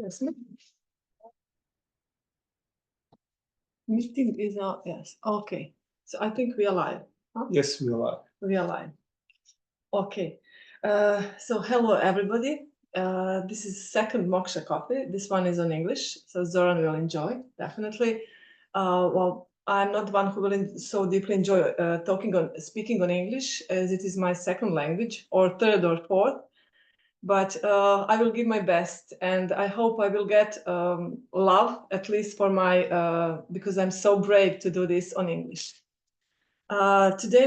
Yes. Meeting is out. Yes. Okay. So I think we are live. Huh? Yes, we are live. We are live. Okay. So hello everybody. This is second Moksha Coffee. This one is on English, so Zoran will enjoy definitely. Well, I'm not one who will so deeply enjoy speaking on English, as it is my second language, or third or fourth. But I will give my best, and I hope I will get love, at least for my because I'm so brave to do this on English. Today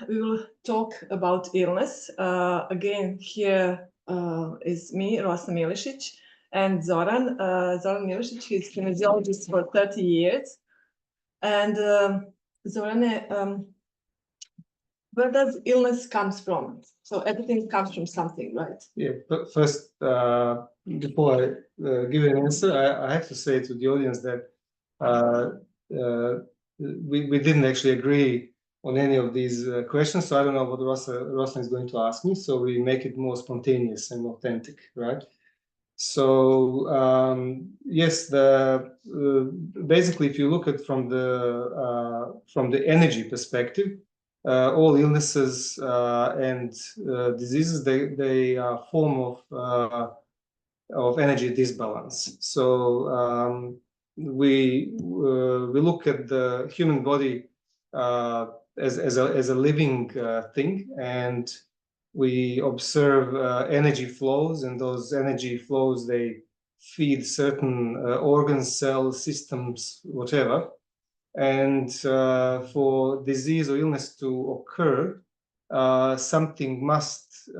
we will talk about illness. Again, here is me, Rosna Milicic, and Zoran. Zoran Milicic, he's kinesiologist for 30 years. And Zoran, where does illness comes from? So everything comes from something, right? Yeah, but first, before I give an answer, I have to say to the audience that we didn't actually agree on any of these questions, so I don't know what Rosna is going to ask me, so we make it more spontaneous and authentic, right? So yes, basically, if you look at from the energy perspective, all illnesses and diseases, they are form of energy disbalance. So we look at the human body as a living thing, and we observe energy flows, and those energy flows, they feed certain organs, cells, systems, whatever. And for disease or illness to occur, something must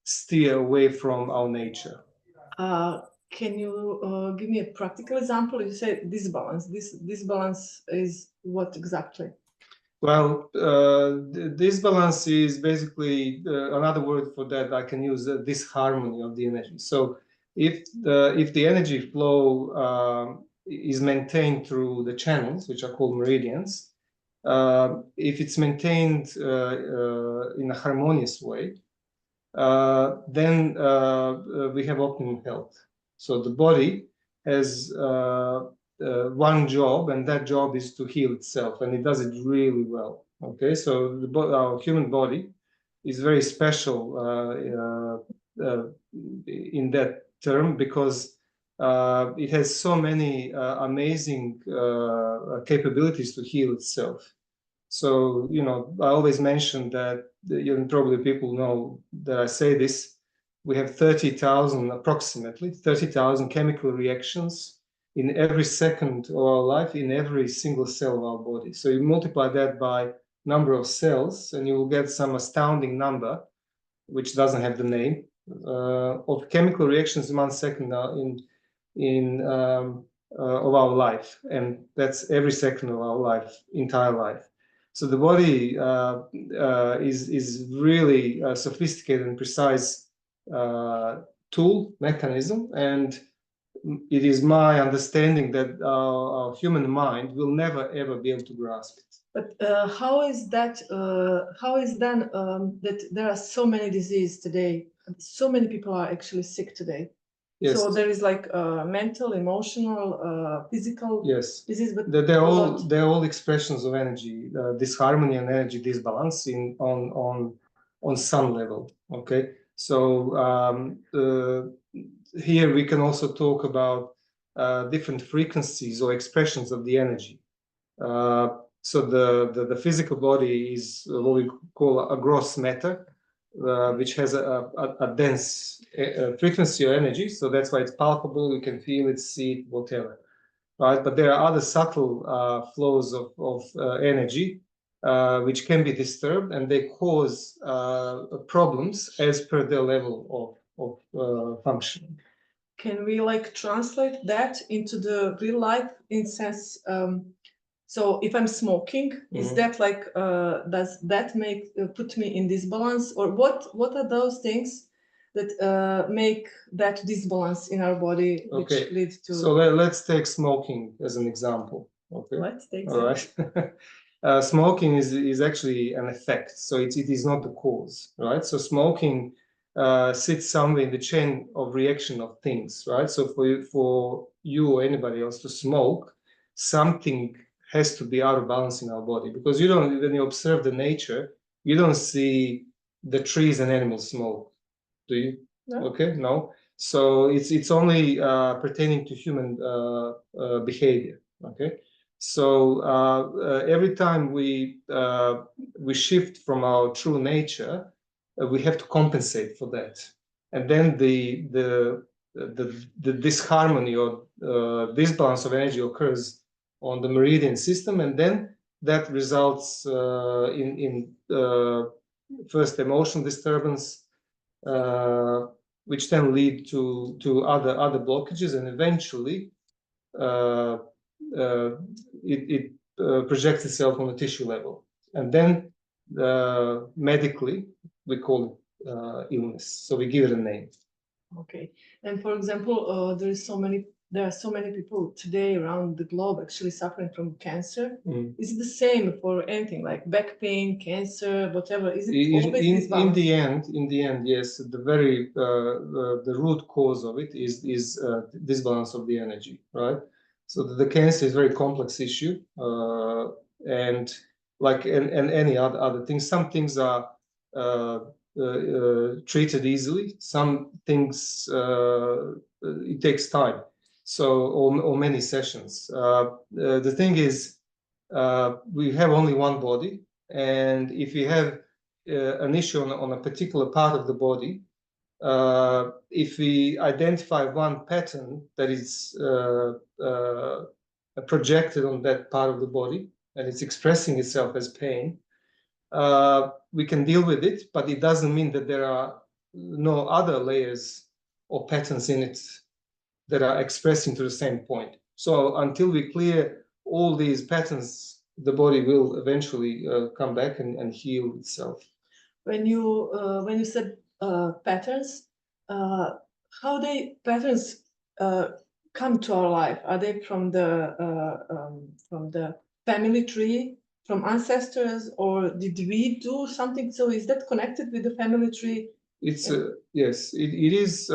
steer away from our nature. Can you give me a practical example? You say disbalance. This balance is what exactly? Well, disbalance is basically another word for that. I can use disharmony of the energy. So if the energy flow is maintained through the channels, which are called meridians, if it's maintained in a harmonious way, then we have optimum health. So the body has one job, and that job is to heal itself, and it does it really well. Okay, so our human body is very special in that term, because it has so many amazing capabilities to heal itself. So, I always mention that, probably people know that I say this, we have approximately 30,000 chemical reactions in every second of our life, in every single cell of our body. So you multiply that by number of cells, and you will get some astounding number, which doesn't have the name, of chemical reactions in 1 second of our life. And that's every second of our life, entire life. So the body is really a sophisticated and precise tool, mechanism, and it is my understanding that our human mind will never ever be able to grasp it. But how is that? How is then that there are so many diseases today? So many people are actually sick today. Yes. So there is like mental, emotional, physical disease. But they're all expressions of energy disharmony and energy disbalance on some level. Okay, so here we can also talk about different frequencies or expressions of the energy. So the physical body is what we call a gross matter, which has a dense frequency or energy. So that's why it's palpable. You can feel it, see it, whatever, right? But there are other subtle flows of energy which can be disturbed, and they cause problems as per their level of functioning. Can we like translate that into the real life in sense? So if I'm smoking, is that like does that make put me in disbalance, or what are those things that make that disbalance in our body, which leads to? So let's take smoking as an example. Okay. Let's take. All right. Smoking is actually an effect, so it is not the cause, right? So smoking sits somewhere in the chain of reaction of things, right? So for you or anybody else to smoke, something has to be out of balance in our body, because you don't, when you observe the nature, you don't see the trees and animals smoke, do you? No. Okay, no. So it's only pertaining to human behavior. Okay, so every time we shift from our true nature, we have to compensate for that, and then the disharmony or disbalance of energy occurs on the meridian system, and then that results in first emotional disturbance, which then lead to other blockages, and eventually it projects itself on a tissue level, and then medically we call it illness. So we give it a name. Okay. And for example, there are so many people today around the globe actually suffering from cancer. Is it the same for anything like back pain, cancer, whatever? Is it always this balance? In the end, yes. The root cause of it is disbalance of the energy, right? So the cancer is a very complex issue, and like any other things, some things are treated easily. Some things it takes time, so or many sessions. The thing is, we have only one body, and if we have an issue on a particular part of the body, if we identify one pattern that is projected on that part of the body and it's expressing itself as pain, we can deal with it, but it doesn't mean that there are no other layers or patterns in it that are expressing to the same point. So until we clear all these patterns, the body will eventually come back and heal itself. When you said patterns, how they patterns come to our life? Are they from the family tree, from ancestors, or did we do something? So is that connected with the family tree? It's yes, it is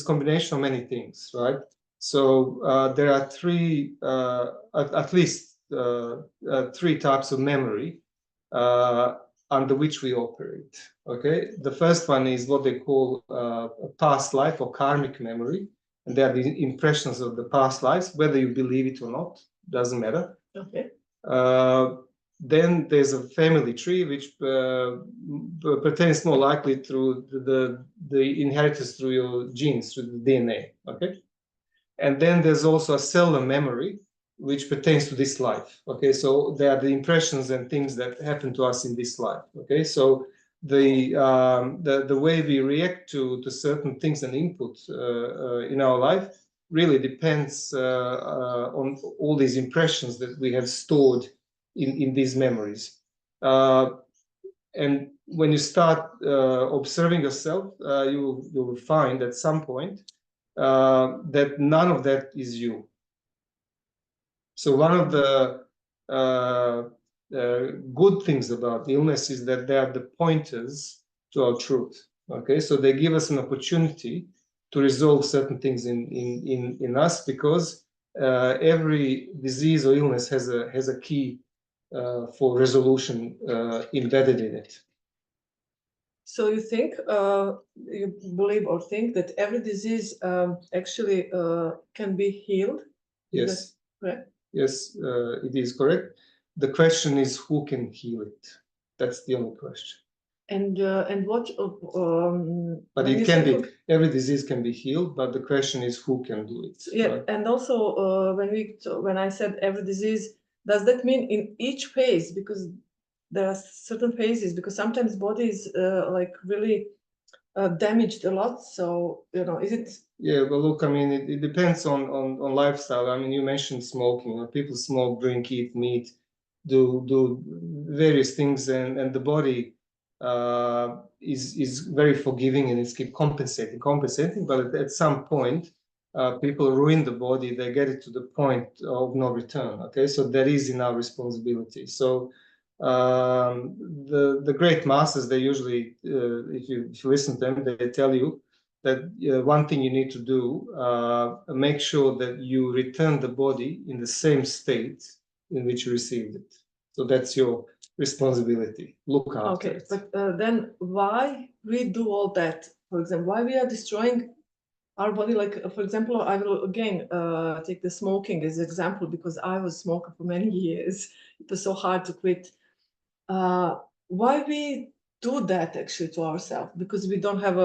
combination of many things, right? So there are three, at least three types of memory under which we operate. Okay, the first one is what they call past life or karmic memory, and they are the impressions of the past lives, whether you believe it or not, doesn't matter. Okay. Then there's a family tree, which pertains more likely through the inheritance through your genes, through the DNA. Okay, and then there's also a cellular memory, which pertains to this life. Okay, so they are the impressions and things that happen to us in this life. Okay, so the way we react to certain things and input in our life really depends on all these impressions that we have stored in these memories. And when you start observing yourself, you will find at some point that none of that is you. So one of the good things about illness is that they are the pointers to our truth. Okay, so they give us an opportunity to resolve certain things in us, because every disease or illness has a key for resolution embedded in it. So you think, you believe or think that every disease actually can be healed? Yes. Correct? Yes, it is correct. The question is who can heal it? That's the only question. And what? But it can be, every disease can be healed, but the question is who can do it. Yeah, right? And also when I said every disease, does that mean in each phase? Because there are certain phases, because sometimes body is like really damaged a lot. So is it? Yeah, well, look, I mean, it depends on lifestyle. I mean, you mentioned smoking. People smoke, drink, eat meat, do various things, and the body is very forgiving, and it's keep compensating. But at some point, people ruin the body. They get it to the point of no return. Okay, so that is in our responsibility. So The great masters, they usually, if you listen to them, they tell you that one thing you need to do, make sure that you return the body in the same state in which you received it. So that's your responsibility. Look after it. But then why we do all that? For example, why we are destroying our body? Like, for example, I will again take the smoking as example, because I was a smoker for many years. It was so hard to quit. Why we do that actually to ourselves? Because we don't have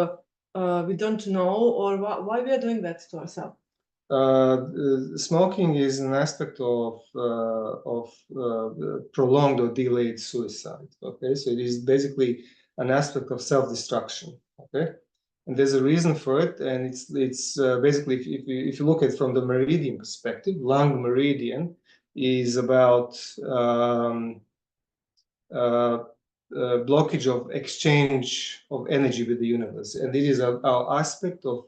we don't know, or why we are doing that to ourselves? Smoking is an aspect of prolonged or delayed suicide. Okay, so it is basically an aspect of self-destruction. Okay, and there's a reason for it, and it's basically, if you look at it from the meridian perspective, lung meridian is about blockage of exchange of energy with the universe, and it is our aspect of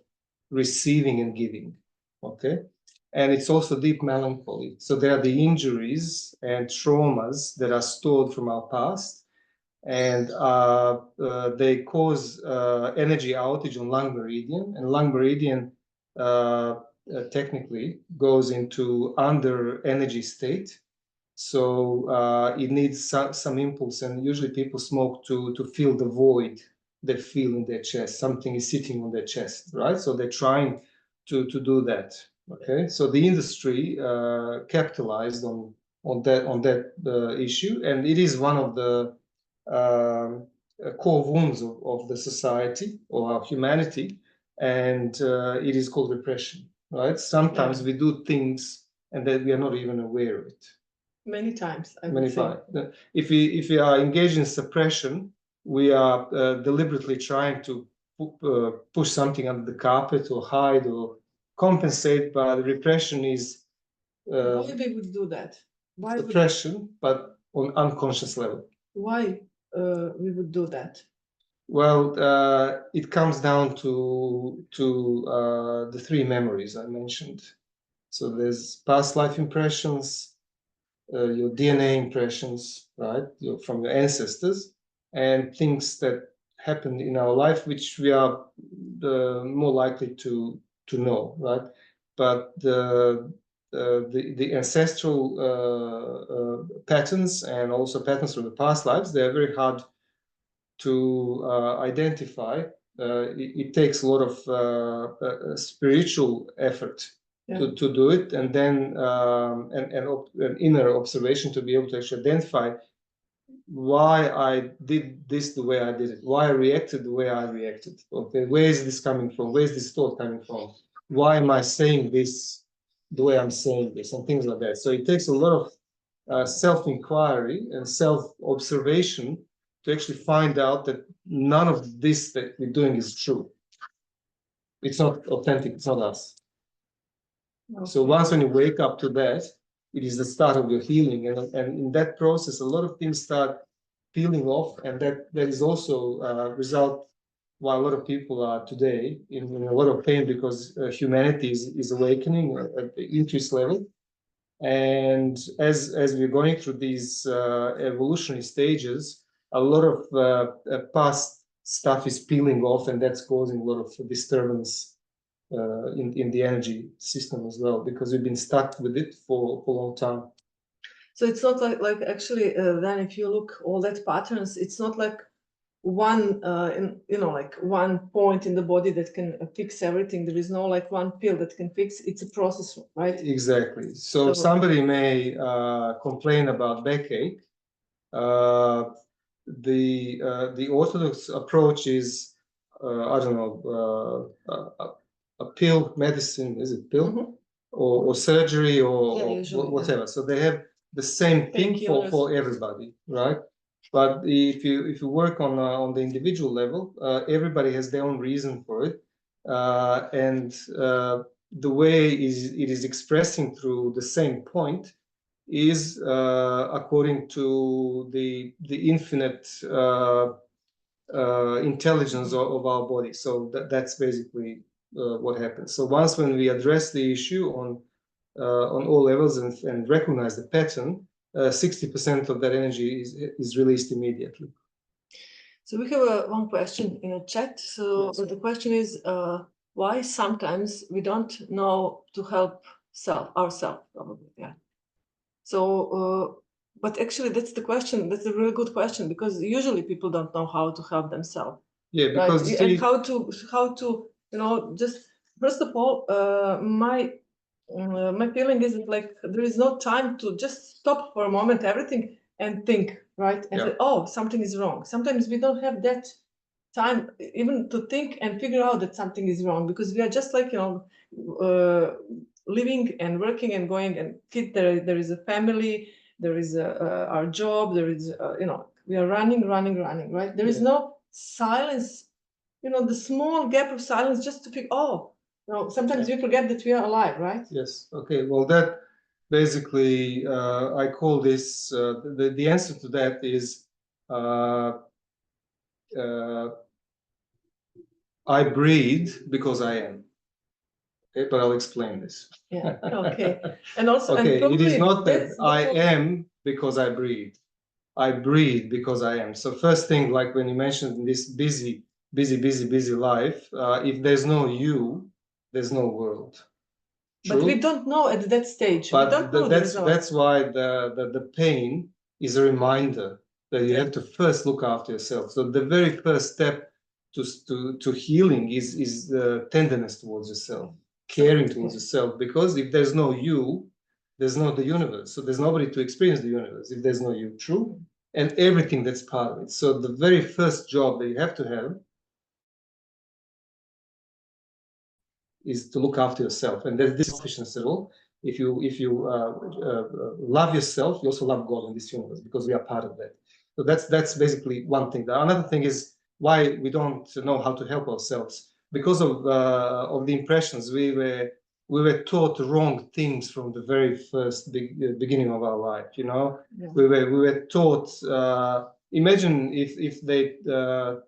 receiving and giving. Okay, and it's also deep melancholy. So there are the injuries and traumas that are stored from our past, and they cause energy outage on lung meridian, and lung meridian technically goes into under energy state. So it needs some impulse, and usually people smoke to fill the void they feel in their chest. Something is sitting on their chest, right? So they're trying to do that. Okay, so the industry capitalized on that issue, and it is one of the core wounds of the society or our humanity, and it is called repression, right? Sometimes we do things and that we are not even aware of it. Many times, I would Many say. times. If we are engaged in suppression, we are deliberately trying to push something under the carpet or hide or compensate, but repression is why we would do that? Why suppression, but on unconscious level. Why we would do that? Well, it comes down to the three memories I mentioned. So there's past life impressions, your DNA impressions, right, from your ancestors, and things that happened in our life, which we are more likely to know, right? But the ancestral patterns and also patterns from the past lives, they are very hard to identify. It takes a lot of spiritual effort to do it, and then an inner observation to be able to actually identify why I did this the way I did it, why I reacted the way I reacted. Okay, where is this coming from? Where is this thought coming from? Why am I saying this the way I'm saying this, and things like that. So it takes a lot of self-inquiry and self-observation to actually find out that none of this that we're doing is true. It's not authentic, it's not us. Okay. So once when you wake up to that, it is the start of your healing. And in that process, a lot of things start peeling off. And that is also a result why a lot of people are today in a lot of pain, because humanity is awakening at the increased level. And as we're going through these evolutionary stages, a lot of past stuff is peeling off, and that's causing a lot of disturbance in the energy system as well, because we've been stuck with it for a long time. So it's not like actually then if you look all that patterns, it's not like one like one point in the body that can fix everything. There is no like one pill that can fix. It's a process, right? Exactly. So somebody may complain about backache. The orthodox approach is I don't know, a pill medicine. Is it pill? Mm-hmm. or surgery or whatever. So they have the same thing for everybody, right? But if you work on the individual level, everybody has their own reason for it, and the way it is expressing through the same point is according to the infinite intelligence of our body. So that's basically what happens. So once when we address the issue on all levels and recognize the pattern, 60% of that energy is released immediately. So we have one question in a chat. So Yes. the question is, why sometimes we don't know to help ourselves, probably, yeah. So, but actually that's the question. That's a really good question, because usually people don't know how to help themselves. Yeah, because right? And how to, just first of all, my feeling is that, like, there is no time to just stop for a moment everything and think, right? And say, oh, something is wrong. Sometimes we don't have that time even to think and figure out that something is wrong, because we are just like, living and working and going, and there is a family, there is our job, there is we are running, right? There is no silence, the small gap of silence just to think, sometimes we forget that we are alive, right? Yes. Okay. Well, that basically, I call this, the answer to that is, I breathe because I am. Okay, but I'll explain this. Yeah. Okay. And also, okay, and it is not that I problem. am because I breathe. I breathe because I am. So first thing, like when you mentioned this busy life, if there's no you, there's no world. True? But we don't know at that stage. But we don't know that's why the pain is a reminder that you have to first look after yourself. So the very first step to healing is the tenderness towards yourself, caring towards yourself. Because if there's no you, there's no the universe. So there's nobody to experience the universe if there's no you. True? And everything that's part of it. So the very first job that you have to have is to look after yourself, and this is selfishness at all. If you love yourself, you also love God in this universe, because we are part of that. So that's basically one thing. Another thing is why we don't know how to help ourselves, because of the impressions. We were taught wrong things from the very first beginning of our life. We were taught. Imagine if they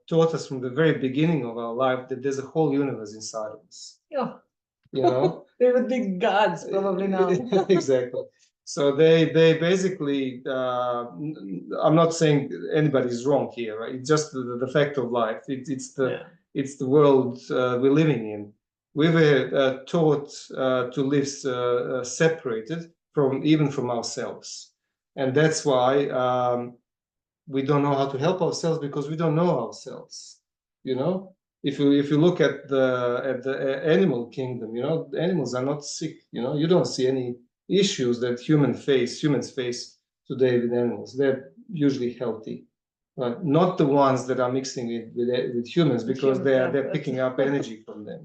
taught us from the very beginning of our life that there's a whole universe inside of us. Yeah. They would be gods probably now. Exactly. So they basically, I'm not saying anybody's wrong here, right? It's just the fact of life. It's the world we're living in. We were taught to live separated from ourselves, and that's why we don't know how to help ourselves, because we don't know ourselves. If you look at the animal kingdom, animals are not sick. You don't see any issues that humans face today with animals. They're usually healthy, right? Not the ones that are mixing with humans, because they're picking up energy from them.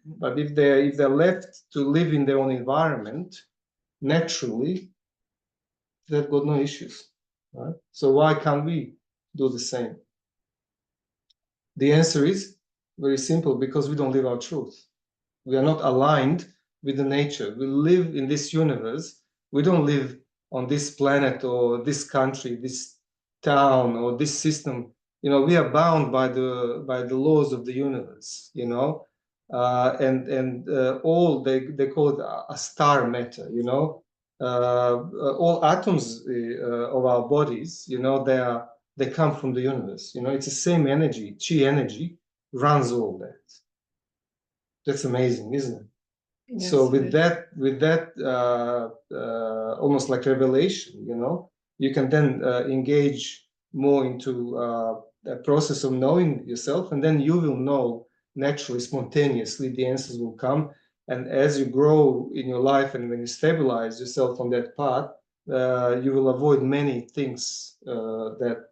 But if they're left to live in their own environment naturally, they've got no issues, right? So why can't we do the same? The answer is very simple: because we don't live our truth. We are not aligned with the nature. We live in this universe. We don't live on this planet or this country, this town or this system. We are bound by the laws of the universe. And all they call it a star matter. All atoms of our bodies. They come from the universe. It's the same energy. Chi energy runs all that. That's amazing, isn't it? Yes, so with that almost like revelation, you can then engage more into a process of knowing yourself, and then you will know naturally, spontaneously, the answers will come. And as you grow in your life, and when you stabilize yourself on that path, you will avoid many things that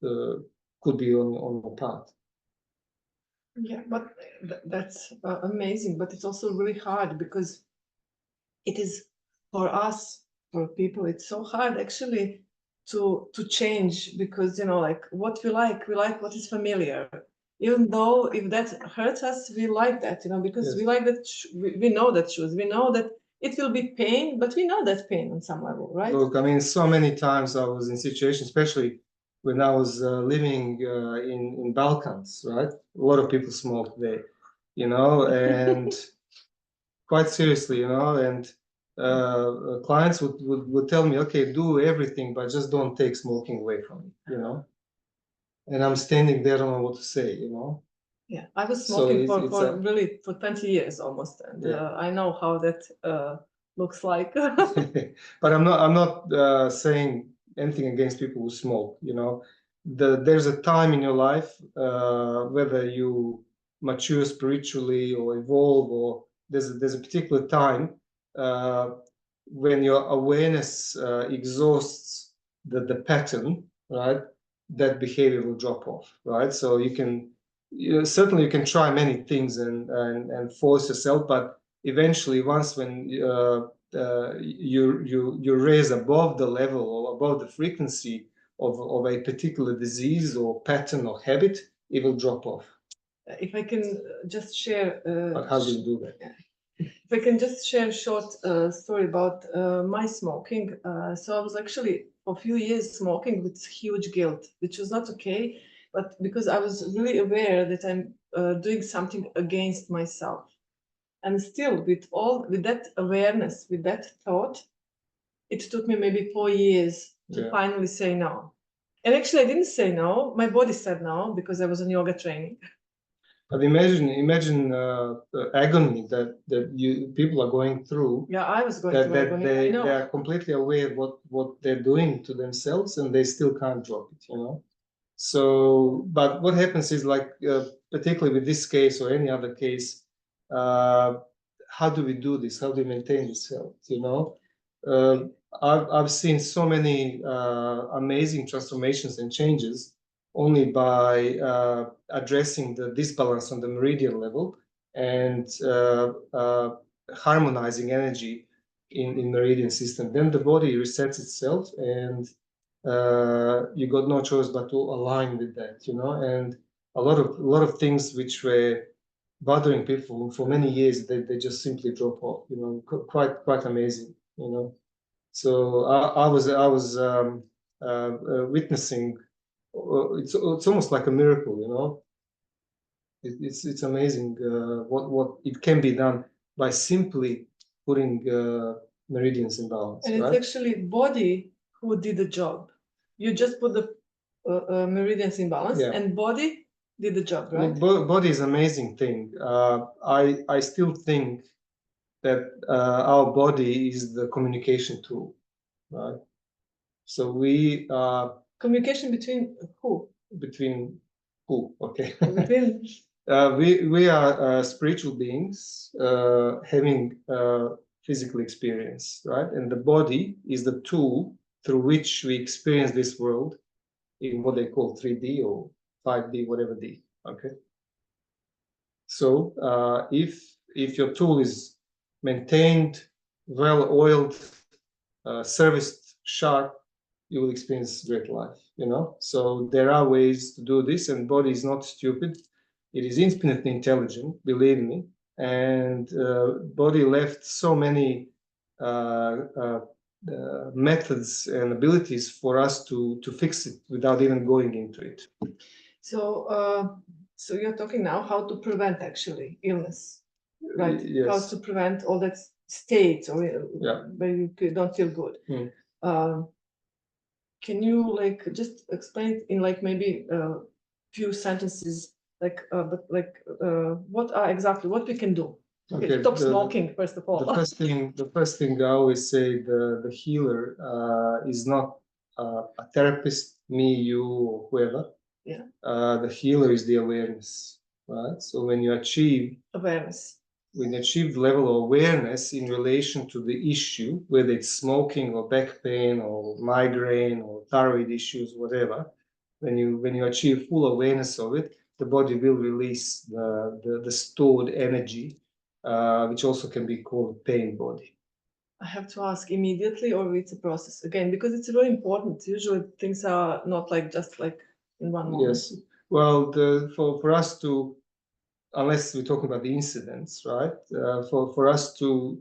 could be on the path. Yeah, but that's amazing. But it's also really hard, because it is for us, for people, it's so hard actually to change, because like what we like what is familiar. Even though if that hurts us, we like that, because we like that. We know that shoes. We know that it will be pain, but we know that pain on some level, right? Look, I mean, so many times I was in situations, especially when I was living in Balkans, right? A lot of people smoke there, and quite seriously, and clients would tell me, okay, do everything, but just don't take smoking away from me, you know. And I'm standing there, I don't know what to say, you know. Yeah, I was So smoking it's for really for 20 years almost, and Yeah. I know how that looks like. But I'm not saying anything against people who smoke, you know. There's a time in your life, whether you mature spiritually or evolve, or there's a particular time when your awareness exhausts the pattern, right? That behavior will drop off, right? So certainly you can try many things and force yourself, but eventually once when you raise above the level or above the frequency of a particular disease or pattern or habit, it will drop off. If I can just share, But how do you do that? if I can just share a short story about my smoking. So I was actually for a few years smoking with huge guilt, which was not okay, but because I was really aware that I'm doing something against myself. And still, with that awareness, with that thought, it took me maybe 4 years to finally say no. And actually, I didn't say no. My body said no because I was in yoga training. But imagine agony that people are going through. Yeah, I was going through agony. They are completely aware what they're doing to themselves, and they still can't drop it, you know. So, but what happens is, like, particularly with this case or any other case, how do we do this? How do we maintain this health? You know, I've seen so many amazing transformations and changes only by addressing the disbalance on the meridian level and harmonizing energy in meridian system. Then the body resets itself, and you got no choice but to align with that, you know. And a lot of things which were bothering people for many years, they just simply drop off, you know. Quite amazing, you know. So I was witnessing. It's almost like a miracle, you know. It's amazing what it can be done by simply putting meridians in balance. And it's actually body who did the job. You just put the meridians in balance, and body did the job, right? Body is an amazing thing. I still think that our body is the communication tool, right? So we communication between who? Between who? Okay. Between we are spiritual beings having physical experience, right? And the body is the tool through which we experience this world in what they call 3D or 5D, whatever D. Okay. So if your tool is maintained, well oiled, serviced, sharp, you will experience great life, you know. So there are ways to do this, and body is not stupid. It is infinitely intelligent, believe me. And body left so many methods and abilities for us to fix it without even going into it. So so you're talking now how to prevent actually illness, right? Yes. How to prevent all that states or where you don't feel good. Can you like just explain in like maybe a few sentences, like what we can do? Okay, stop smoking first of all. The first thing I always say, the healer is not a therapist, me, you, or whoever. Yeah. The healer is the awareness, right? So when you achieve awareness, when you achieve the level of awareness in relation to the issue, whether it's smoking or back pain or migraine or thyroid issues, whatever, when you achieve full awareness of it, the body will release the stored energy, which also can be called pain body. I have to ask immediately, or it's a process again, because it's very important. Usually things are not like just like in one moment. Yes. Well, for us to, unless we're talking about the incidents, right? For us to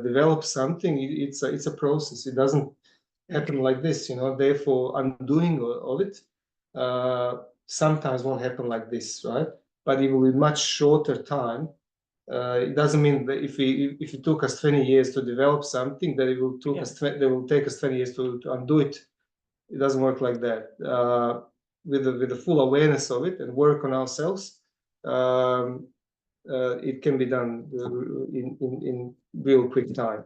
develop something, it's a process. It doesn't happen like this, you know. Therefore, undoing of it sometimes won't happen like this, right? But it will be much shorter time It doesn't mean that if it took us 20 years to develop something, that it will take us 20 years to undo it. It doesn't work like that. With the full awareness of it and work on ourselves, it can be done in real quick time.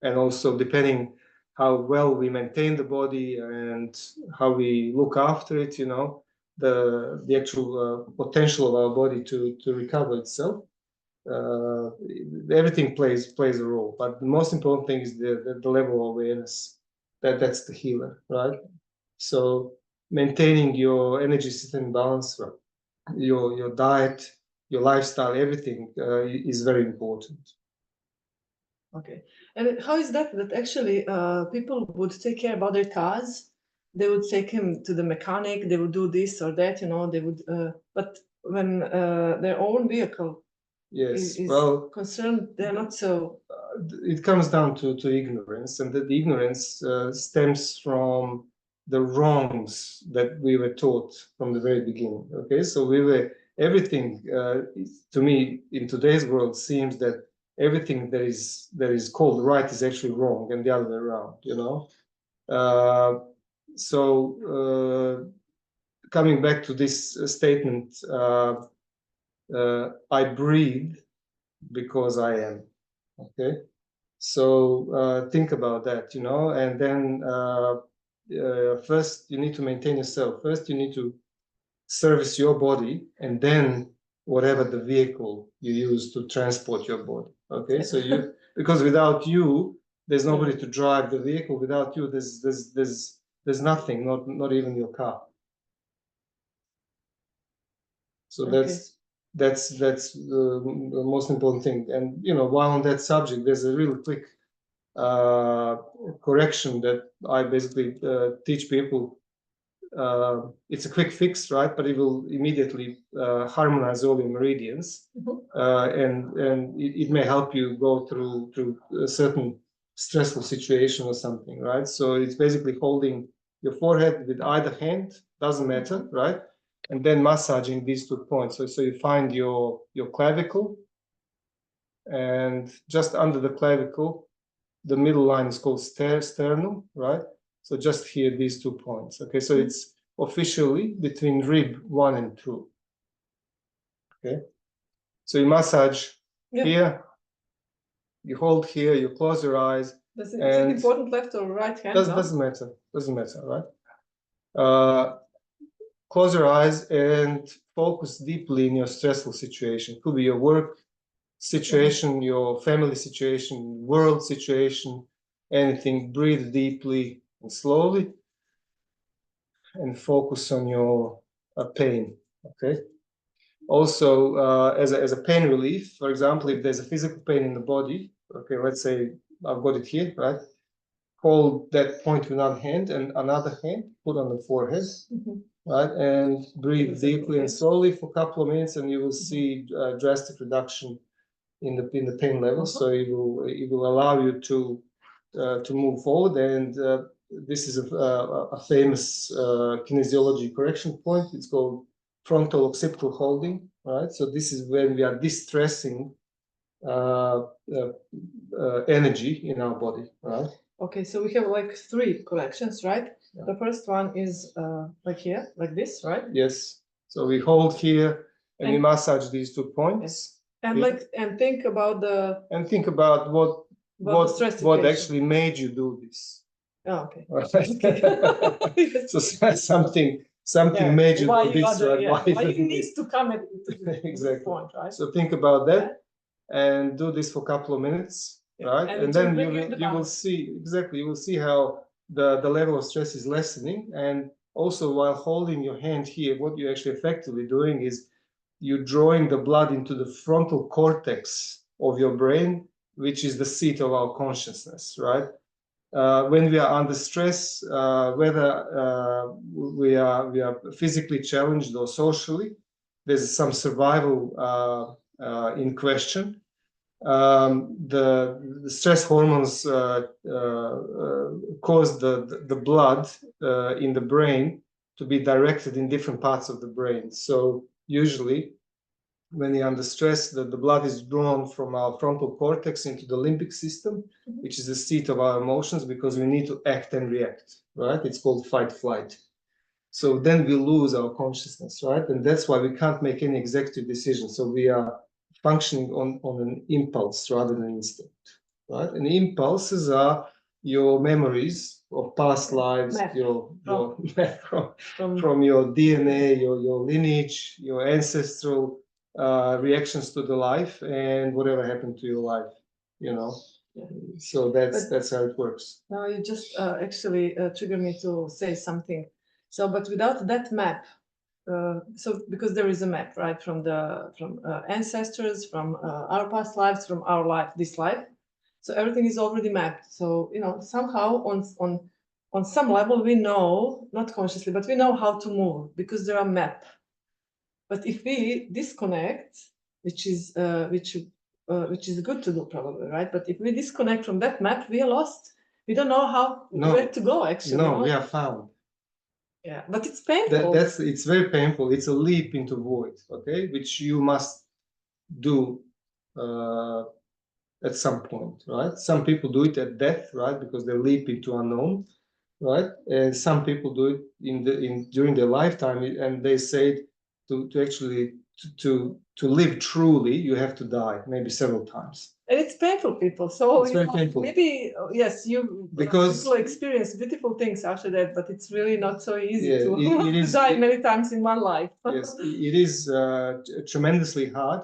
And also depending how well we maintain the body and how we look after it, you know, the actual potential of our body to recover itself. Everything plays a role, but the most important thing is the level of awareness. That's the healer, right? So maintaining your energy system balance, your diet, your lifestyle, everything is very important. Okay, and how is that actually people would take care about their cars? They would take him to the mechanic. They would do this or that, you know. They would, but when their own vehicle is concerned, they're not so. It comes down to ignorance, and that the ignorance stems from the wrongs that we were taught from the very beginning. Okay, so everything to me in today's world seems that everything that is called right is actually wrong, and the other way around, you know. Coming back to this statement, I breathe because I am. Okay, so think about that, you know, and then first you need to maintain yourself. First you need to service your body, and then whatever the vehicle you use to transport your body. Okay, so because without you, there's nobody to drive the vehicle. Without you, there's nothing, not even your car. So that's the most important thing. And you know, while on that subject, there's a really quick correction that I basically teach people. It's a quick fix, right? But it will immediately harmonize all your meridians, and it may help you go through a certain stressful situation or something, right? So it's basically holding your forehead with either hand, doesn't matter, right? And then massaging these 2 points. So you find your clavicle, and just under the clavicle, the middle line is called sternum, right? So just here, these 2 points. Okay, so it's officially between rib 1 and 2. Okay, so you massage here, you hold here, you close your eyes. Is it important left or right hand? Doesn't matter, right? Close your eyes and focus deeply in your stressful situation. Could be your work situation, your family situation, world situation, anything. Breathe deeply and slowly, and focus on your pain. Okay. Also, as a pain relief, for example, if there's a physical pain in the body, okay, let's say I've got it here, right? Hold that point with one hand, and another hand put on the forehead, right? And breathe deeply and slowly for a couple of minutes, and you will see a drastic reduction in the pain level. So it will allow you to move forward. And this is a famous kinesiology correction point. It's called frontal occipital holding, right? So this is when we are distressing energy in our body, right? Okay, so we have like 3 collections, right? Yeah. The first one is like here, like this, right? Yes. So we hold here and we massage these 2 points. Yes. And think about what actually made you do this. Oh, okay. Okay. So something made you do this, right? Why you need to come at this point, right? So think about that and do this for a couple of minutes, right? And then you will see how the level of stress is lessening. And also, while holding your hand here, what you're actually effectively doing is you're drawing the blood into the frontal cortex of your brain, which is the seat of our consciousness, right? When we are under stress, whether we are physically challenged or socially, there's some survival in question. The stress hormones cause the blood in the brain to be directed in different parts of the brain. So usually when you're under stress, the blood is drawn from our frontal cortex into the limbic system, which is the seat of our emotions, because we need to act and react, right? It's called fight flight. So then we lose our consciousness, right? And that's why we can't make any executive decisions. So we are functioning on an impulse rather than instinct, right? And impulses are your memories of past lives, from your DNA, your lineage, your ancestral reactions to the life, and whatever happened to your life, you know. Yeah. So that's how it works. Now you just actually triggered me to say something. So, but without that map, so because there is a map, right, from ancestors, from our past lives, from our life, this life. So everything is already mapped. So somehow on some level we know, not consciously, but we know how to move because there are map. But if we disconnect, which is good to do probably, right? But if we disconnect from that map, we are lost. We don't know where to go actually. No, we are found. Yeah, but it's painful. It's very painful. It's a leap into void, okay, which you must do at some point, right? Some people do it at death, right, because they leap into unknown, right? And some people do it during their lifetime, and they say to actually to live truly, you have to die maybe several times. And it's painful, people. So it's very painful. Maybe yes, people experience beautiful things after that, but it's really not so easy to die many times in one life. Yes, it is tremendously hard,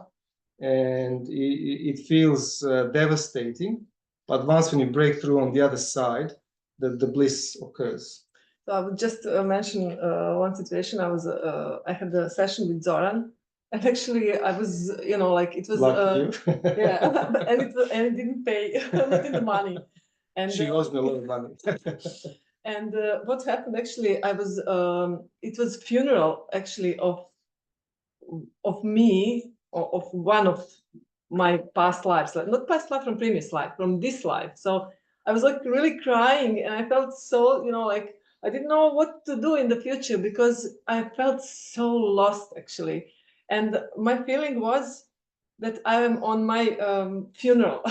and it feels devastating. But once when you break through on the other side, the bliss occurs. So I would just mention one situation. I had a session with Zoran. And actually, I was, like it was, yeah, and it didn't pay, not in the money. And she owes me a lot of money. And what happened actually? It was funeral actually of me, of one of my past lives, like not past life from previous life, from this life. So I was like really crying, and I felt so, like I didn't know what to do in the future because I felt so lost actually. And my feeling was that I am on my funeral.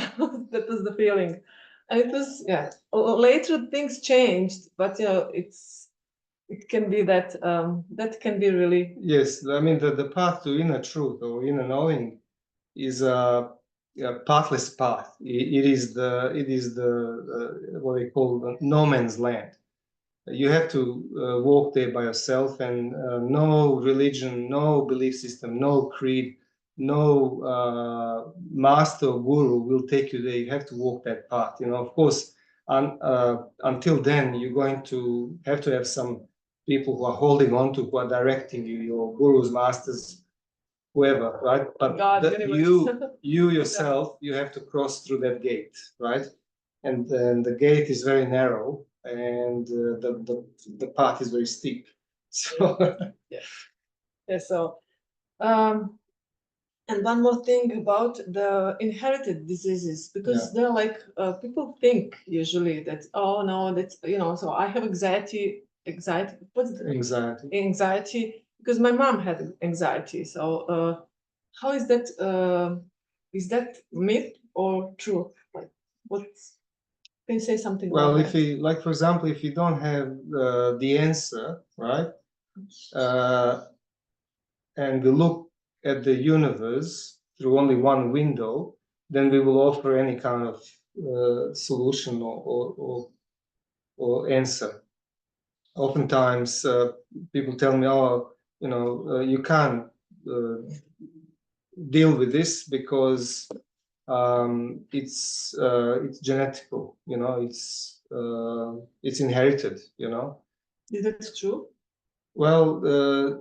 That was the feeling. And it was, yeah, later things changed, but it can be that can be really. Yes, I mean the path to inner truth or inner knowing is a pathless path. It is the what they call the no man's land. You have to walk there by yourself, and no religion, no belief system, no creed, no master or guru will take you there. You have to walk that path. Of course, until then, you're going to have some people who are holding on to, who are directing you, your gurus, masters, whoever, right? But you yourself, you have to cross through that gate, right? And the gate is very narrow, and the path is very steep. So yeah. So, and one more thing about the inherited diseases, because they're like people think usually that, oh no, that's so I have anxiety. What's the anxiety? Because my mom had anxiety. So how is that? Is that myth or true? Like, can you say something? Well, if you like, for example, if you don't have the answer, right, and we look at the universe through only one window, then we will offer any kind of solution or answer. Oftentimes, people tell me, "Oh, you can't deal with this because it's genetical. It's inherited. Is that true? Well,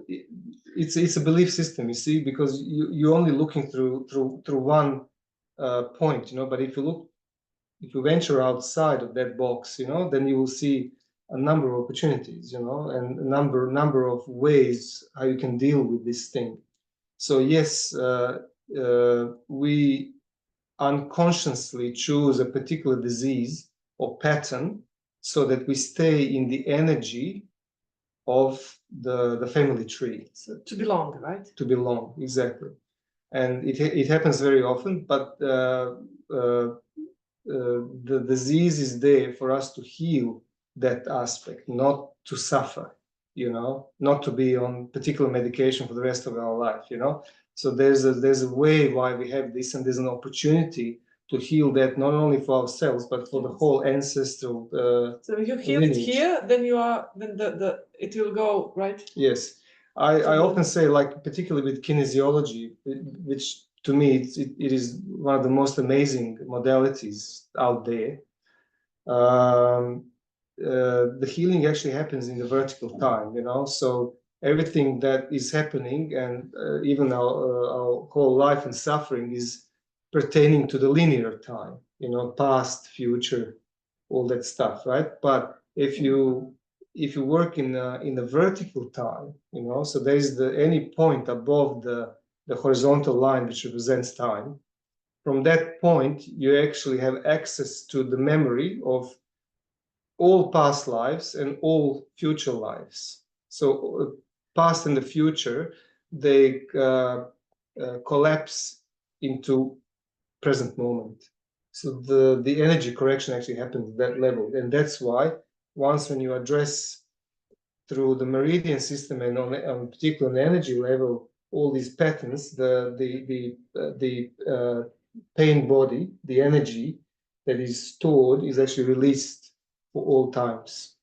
it's a belief system, you see, because you're only looking through one point, but if you venture outside of that box, then you will see a number of opportunities, and a number of ways how you can deal with this thing. So yes, we unconsciously choose a particular disease or pattern so that we stay in the energy of the family tree. So to belong, right? To belong, exactly. and it happens very often. But the disease is there for us to heal that aspect, not to suffer, not to be on particular medication for the rest of our life, So there's a way why we have this, and there's an opportunity to heal that not only for ourselves but for the whole ancestral. So if you heal it here, then it will go right. Yes, I often say, like particularly with kinesiology, which to me it is one of the most amazing modalities out there. The healing actually happens in the vertical time, so everything that is happening, and even our whole life and suffering, is pertaining to the linear time, past, future, all that stuff, right? But if you work in the vertical time, so there is any point above the horizontal line which represents time. From that point, you actually have access to the memory of all past lives and all future lives. So past and the future, they collapse into present moment. So the energy correction actually happens at that level. And that's why once when you address through the meridian system and on a particular energy level, all these patterns, the pain body, the energy that is stored is actually released for all times.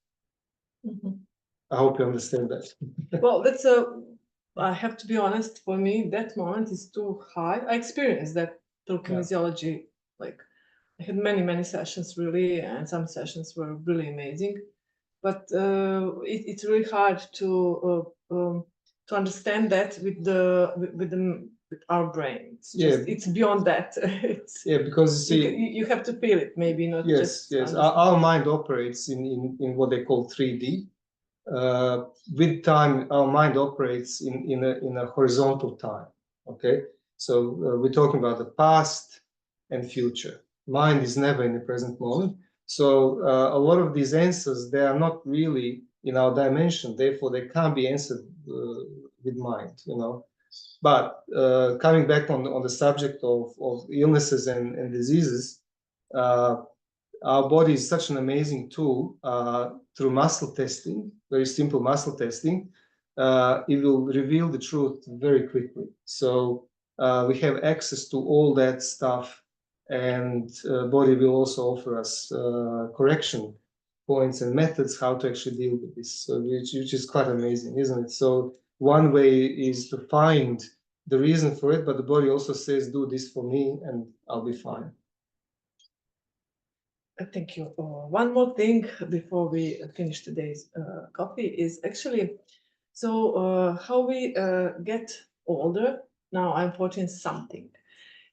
I hope you understand that. Well, I have to be honest, for me, that moment is too high. I experienced that through kinesiology. Like, I had many sessions really, and some sessions were really amazing. But it's really hard to understand that with our brain. It's beyond that. Because you have to feel it, maybe not just. Yes. Our mind operates in what they call 3D. With time, our mind operates in a horizontal time. Okay, so we're talking about the past and future. Mind is never in the present moment. So a lot of these answers, they are not really in our dimension. Therefore, they can't be answered with mind. But coming back on the subject of illnesses and diseases, our body is such an amazing tool. Through muscle testing, very simple muscle testing, it will reveal the truth very quickly. So we have access to all that stuff, and body will also offer us correction points and methods how to actually deal with this, so which is quite amazing, isn't it? So one way is to find the reason for it, but the body also says, do this for me and I'll be fine. Thank you. One more thing before we finish today's coffee is actually, so how we get older. Now I'm 14 something.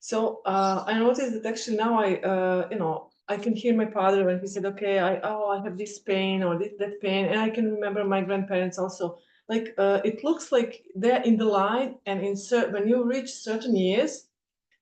So I noticed that actually now I can hear my father when he said, okay, I have this pain or that pain. And I can remember my grandparents also. Like it looks like they're in the line, and when you reach certain years,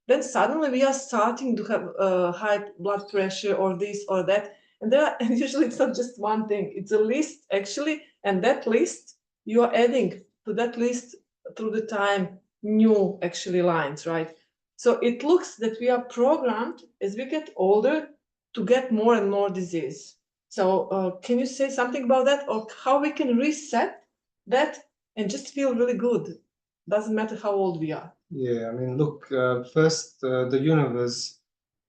then suddenly we are starting to have high blood pressure or this or that. And and usually it's not just one thing, it's a list actually. And that list, you are adding to that list through the time new actually lines, right? So it looks that we are programmed as we get older to get more and more disease. So can you say something about that, or how we can reset that and just feel really good? Doesn't matter how old we are. Yeah, I mean, look, first, the universe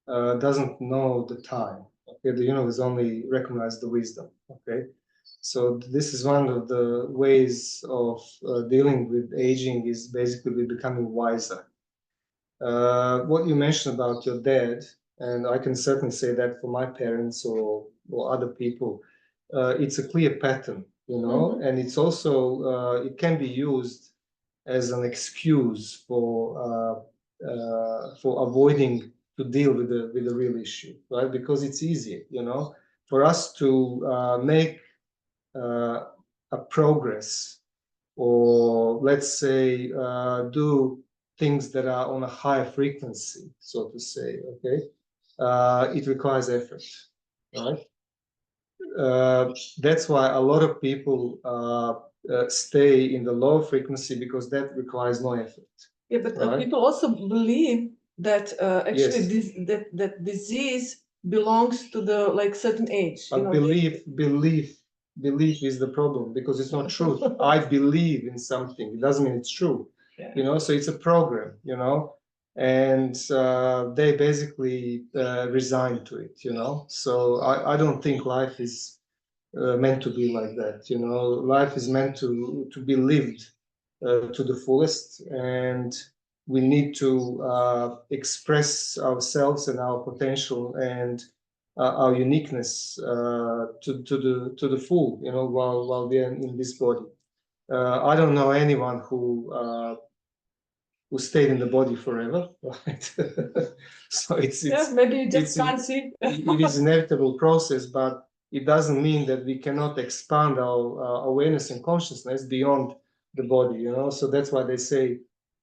doesn't know the time. Okay, the universe only recognizes the wisdom. Okay, so this is one of the ways of dealing with aging, is basically becoming wiser. What you mentioned about your dad, and I can certainly say that for my parents or other people, it's a clear pattern, and it's also it can be used as an excuse for avoiding to deal with the real issue, right? Because it's easier, for us to make a progress, or let's say do things that are on a higher frequency, so to say. Okay, it requires effort, right? That's why a lot of people stay in the low frequency, because that requires no effort. Yeah, but right? people also believe that actually Yes. that disease belongs to the like certain age. You But know, belief is the problem, because it's not truth. I believe in something. It doesn't mean it's true. Yeah. You know, so it's a program, you know, and they basically resign to it, you know. So I don't think life is meant to be like that. You know, life is meant to be lived to the fullest, and we need to express ourselves and our potential and our uniqueness to the full. You know, while we are in this body. I don't know anyone who stayed in the body forever, right? So yeah, maybe you just can't see. it is an inevitable process, but it doesn't mean that we cannot expand our awareness and consciousness beyond the body, you know. So that's why they say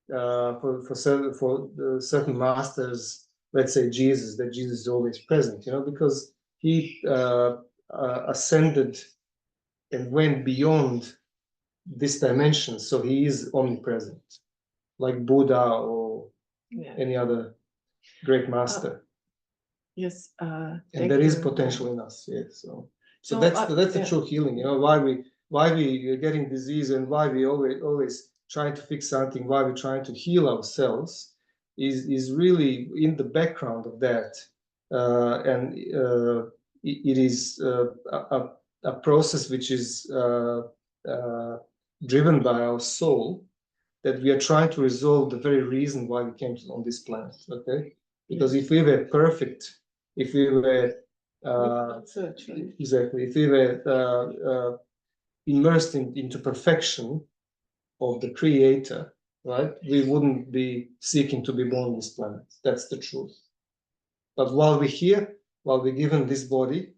for certain masters, let's say Jesus, that Jesus is always present, you know, because he ascended and went beyond this dimension, so he is omnipresent, like Buddha or Yeah. any other great master. Yes. And Thank there is you. potential in us. Yeah. So So, that's the yeah. true healing. You know, why we are getting disease and why we always trying to fix something, why we're trying to heal ourselves is really in the background of that. And it is a process which is driven by our soul, that we are trying to resolve the very reason why we came on this planet. Okay, because if we were perfect, if we were exactly, if we were immersed into perfection of the Creator, right, we wouldn't be seeking to be born on this planet. That's the truth. But while we're here, while we're given this body,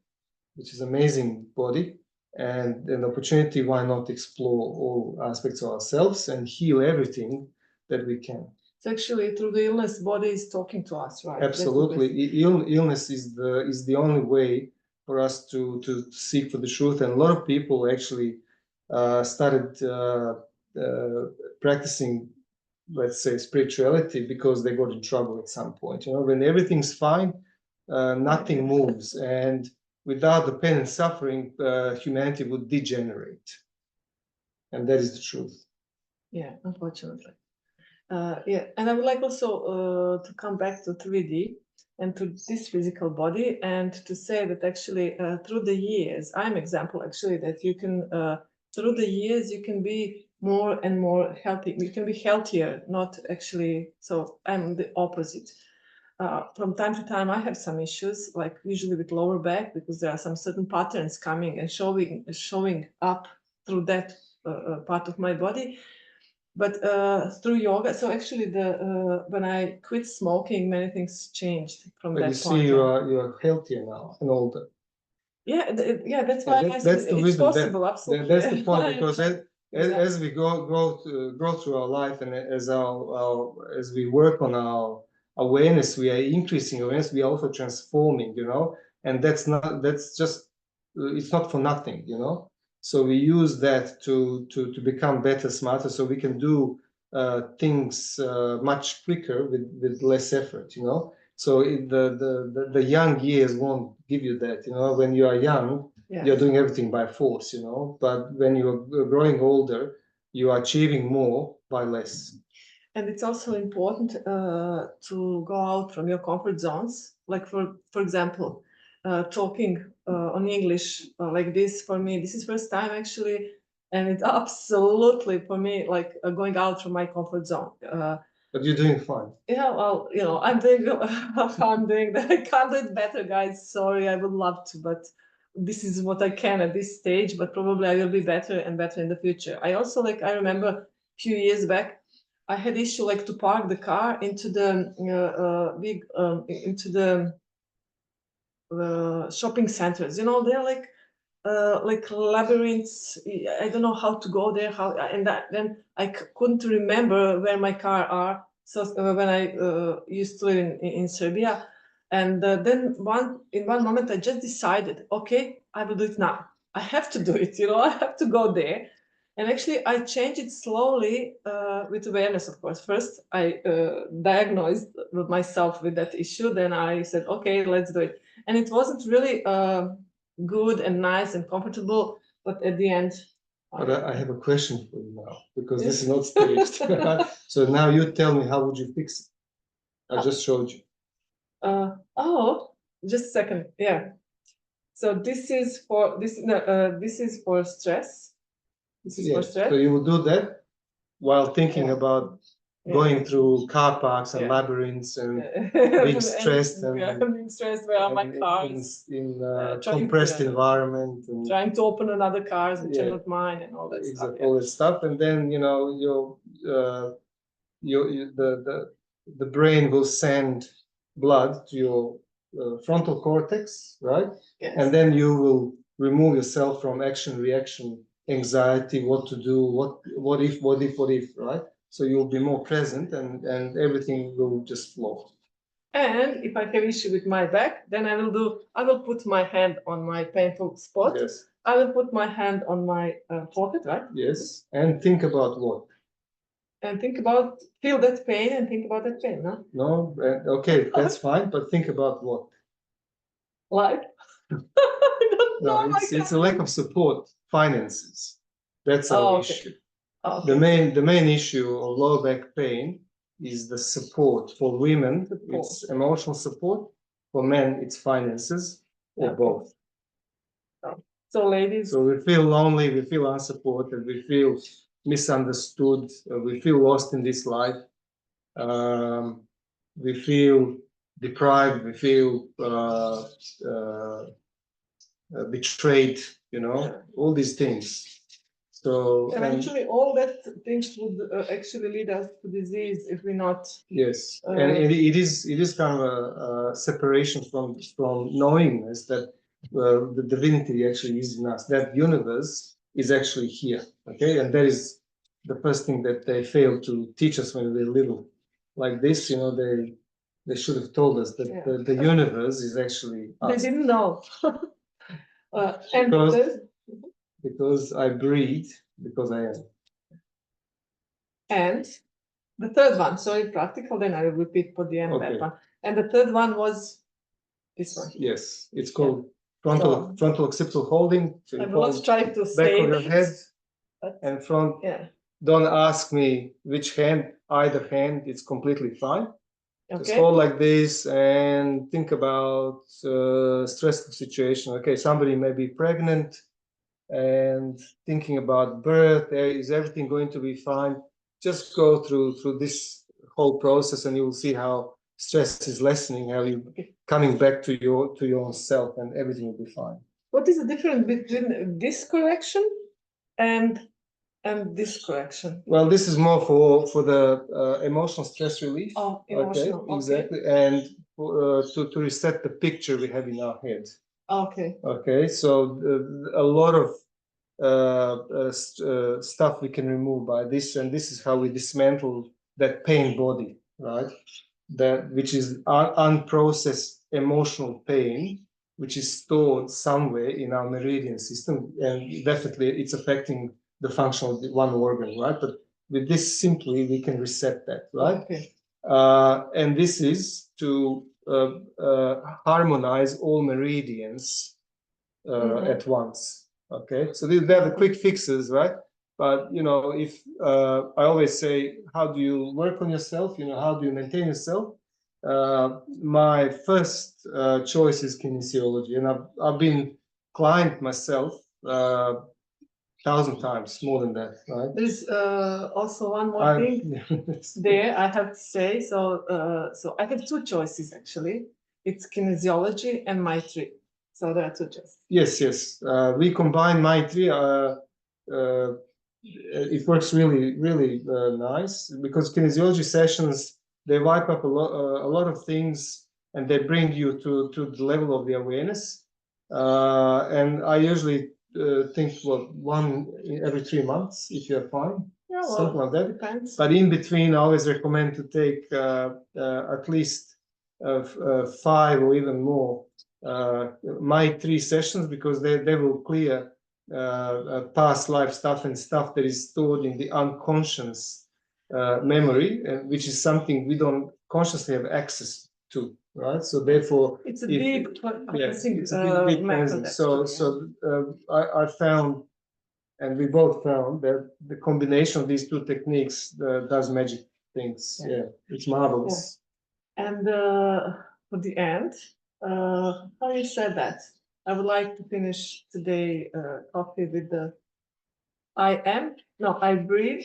which is amazing body, and an opportunity, why not explore all aspects of ourselves and heal everything that we can. So actually, through the illness, body is talking to us, right? Absolutely, illness is the only way for us to seek for the truth. And a lot of people actually started practicing, let's say, spirituality because they got in trouble at some point. You know, when everything's fine, nothing moves, and without the pain and suffering, humanity would degenerate, and that is the truth. Yeah, unfortunately. Yeah, and I would like also to come back to 3D and to this physical body, and to say that actually through the years, I'm example actually that you can through the years you can be more and more healthy. You can be healthier, not actually. So I'm the opposite. From time to time, I have some issues, like usually with lower back, because there are some certain patterns coming and showing up through that part of my body. But through yoga, so actually when I quit smoking, many things changed from But that you see, point on. you are healthier now and older. Yeah, yeah, that's why I said That's the it's wisdom. possible, absolutely. That's the point, because Exactly. as we grow through our life, and as we work on our awareness, we are increasing awareness. We are also transforming, you know, and that's just it's not for nothing, you know. So we use that to become better, smarter, so we can do things much quicker with less effort, you know. So the young years won't give you that, you know. When you are young, Yes. you're doing everything by force, you know. But when you're growing older, you are achieving more by less. And it's also important to go out from your comfort zones. Like for example, talking on English like this, for me, this is first time actually, and it's absolutely for me like going out from my comfort zone. But you're doing fine. Yeah, well, you know, I'm doing I'm doing that. I can't do it better, guys. Sorry, I would love to, but this is what I can at this stage. But probably I will be better and better in the future. I also like I remember a few years back, I had issue like to park the car into the big into the shopping centers. You know, they're like labyrinths. I don't know how to go there. How and then I couldn't remember where my car are. So when I used to live in Serbia, and then in one moment I just decided, okay, I will do it now. I have to do it. You know, I have to go there. And actually, I changed it slowly with awareness, of course. First, I diagnosed myself with that issue. Then I said, okay, let's do it. And it wasn't really good and nice and comfortable, but at the end. But I have a question for you now, because this is not staged. So now you tell me, how would you fix it? I just showed you. Oh, just a second. Yeah. So this is for this is for stress. This is for stress. So you will do that while thinking about going through car parks and labyrinths and being stressed and being stressed where are my cars in compressed environment and trying to open another cars which are not mine and all that stuff. All that stuff, and then the brain will send blood to your frontal cortex, right? Yes. And then you will remove yourself from action, reaction, anxiety, what to do, what if, right? So you'll be more present, and everything will just flow. And if I have issue with my back, then I will put my hand on my painful spot. Yes. I will put my hand on my pocket, right? Yes. And think about what? And think about, feel that pain and think about that pain, no? No, okay, that's fine, but think about what? Life? I don't know. No, it's a lack of support, finances. That's our issue. Okay. The main issue of lower back pain is the support. For women, it's emotional support. For men, it's finances, or both. So ladies. So we feel lonely, we feel unsupported, we feel misunderstood, we feel lost in this life. We feel deprived, we feel betrayed, all these things. So eventually, all that things would actually lead us to disease if we not. Yes, and it is kind of a separation from knowingness that the divinity actually is in us. That universe is actually here. Okay, and that is the first thing that they failed to teach us when we were little. Like this, they should have told us that the universe is actually us. They didn't know. Because I breathe, because I am. And the third one, sorry, practical, then I will repeat for the end that one. And the third one was this one. Yes, it's called frontal occipital holding. So I will not try to back say of your head and front. Yeah. Don't ask me which hand, either hand, it's completely fine. Okay. Just hold like this and think about stressful situation. Okay, somebody may be pregnant and thinking about birth. Is everything going to be fine? Just go through this whole process, and you will see how stress is lessening, how you coming back to your own self, and everything will be fine. What is the difference between this correction and this correction? Well, this is more for the emotional stress relief. Oh, emotional. Okay, exactly, and to reset the picture we have in our head. Okay. Okay, so a lot of stuff we can remove by this, and this is how we dismantle that pain body, right? Which is unprocessed emotional pain, which is stored somewhere in our meridian system, and definitely it's affecting the function of the one organ, right? But with this, simply we can reset that, right? Okay. And this is to harmonize all meridians at once. Okay, so these are the quick fixes, right? But if I always say, how do you work on yourself? How do you maintain yourself? My first choice is kinesiology, and I've been client myself 1,000 times, more than that, right? There's also one more thing there I have to say. So I have two choices actually. It's kinesiology and Maitri. So there are two choices. Yes. We combine Maitri. It works really, really nice, because kinesiology sessions, they wipe up a lot of things, and they bring you to the level of the awareness. And I usually think, one every 3 months, if you're fine. Yeah, something like that. Depends. But in between, I always recommend to take at least 5 or even more my 3 sessions, because they will clear past life stuff and stuff that is stored in the unconscious memory, which is something we don't consciously have access to, right? So therefore, it's a deep cleansing it's a deep method. I found, and we both found, that the combination of these two techniques does magic things. Yeah, it's marvelous. Yeah. And for the end, how you said that? I would like to finish today coffee with the I breathe.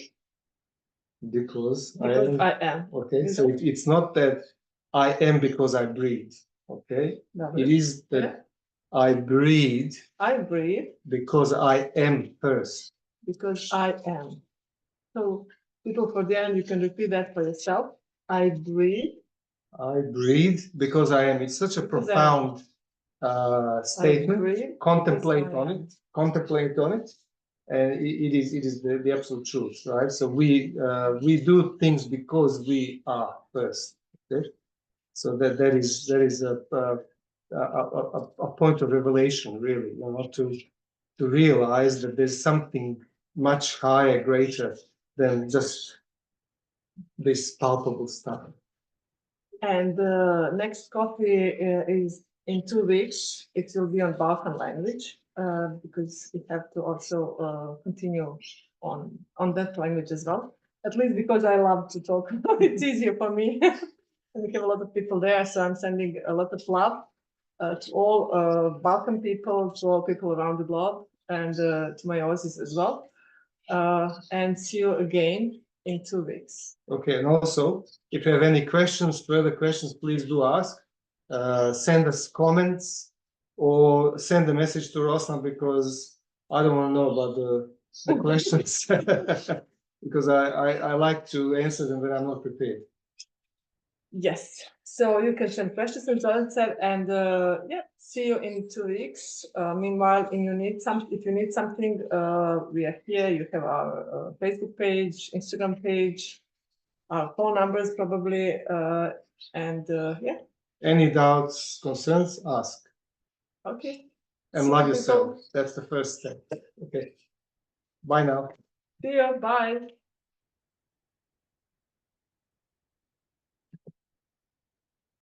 Because I am. Okay, so it's not that I am because I breathe. Okay, it is that I breathe. I breathe because I am first. Because I am. So, people, for the end, you can repeat that for yourself. I breathe. I breathe because I am. It's such a profound statement. Contemplate on it. Contemplate on it. And it is the absolute truth, right? So we do things because we are first. Okay? So that is a point of revelation, really, you know, to realize that there's something much higher, greater than just this palpable stuff. And the next coffee is in 2 weeks. It will be on Balkan language because we have to also continue on that language as well. At least because I love to talk. It's easier for me. And we have a lot of people there, so I'm sending a lot of love to all Balkan people, to all people around the globe, and to my Aussies as well. And see you again in 2 weeks. Okay, and also, if you have any questions, further questions, please do ask. Send us comments or send a message to Rosna, because I don't want to know about the questions because I like to answer them when I'm not prepared. Yes, so you can send questions and Zoran said, and yeah, see you in 2 weeks. Meanwhile, if you need something, we are here. You have our Facebook page, Instagram page, our phone numbers probably, and yeah. Any doubts, concerns, ask. Okay. And love yourself. That's the first step. Okay. Bye now. See you. Bye.